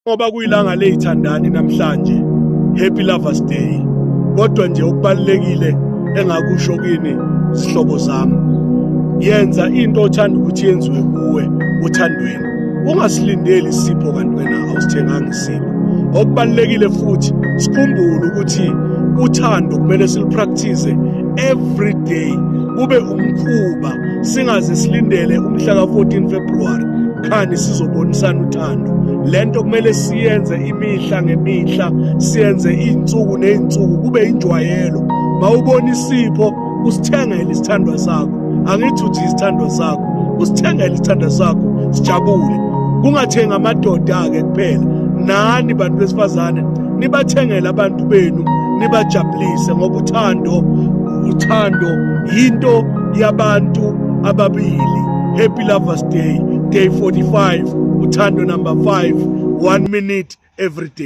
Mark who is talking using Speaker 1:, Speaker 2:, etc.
Speaker 1: Ngoba kuyilanga lezithandani namhlanje, Happy Lovers Day. Kodwa nje okubalekile engakusho kini sihlobo zami, yenza into othanda ukuthi yenziwe kuwe uthandweni. Ungasilindeli isipho kanti wena awusithenganga isipho. Okubalekile futhi sikhumbule ukuthi uthando kumele silipractice every day, kube umkhuba, singaze silindele umhla ka-14 February khani sizobonisana uthando. Lento kumele siyenze imihla ngemihla, siyenze izinsuku nezinsuku, kube injwayelo. Mawubona isipho usithengele isithandwa sakho, angithi uthi isithandwa sakho, usithengele isithandwa sakho sijabule. Kungathenga amadoda ke kuphela, nani bantu besifazane nibathengele abantu benu, nibajabulise ngoba uthando yinto yabantu ababili. Happy Lovers Day, day 45, uthando number 5, 1 minute every day.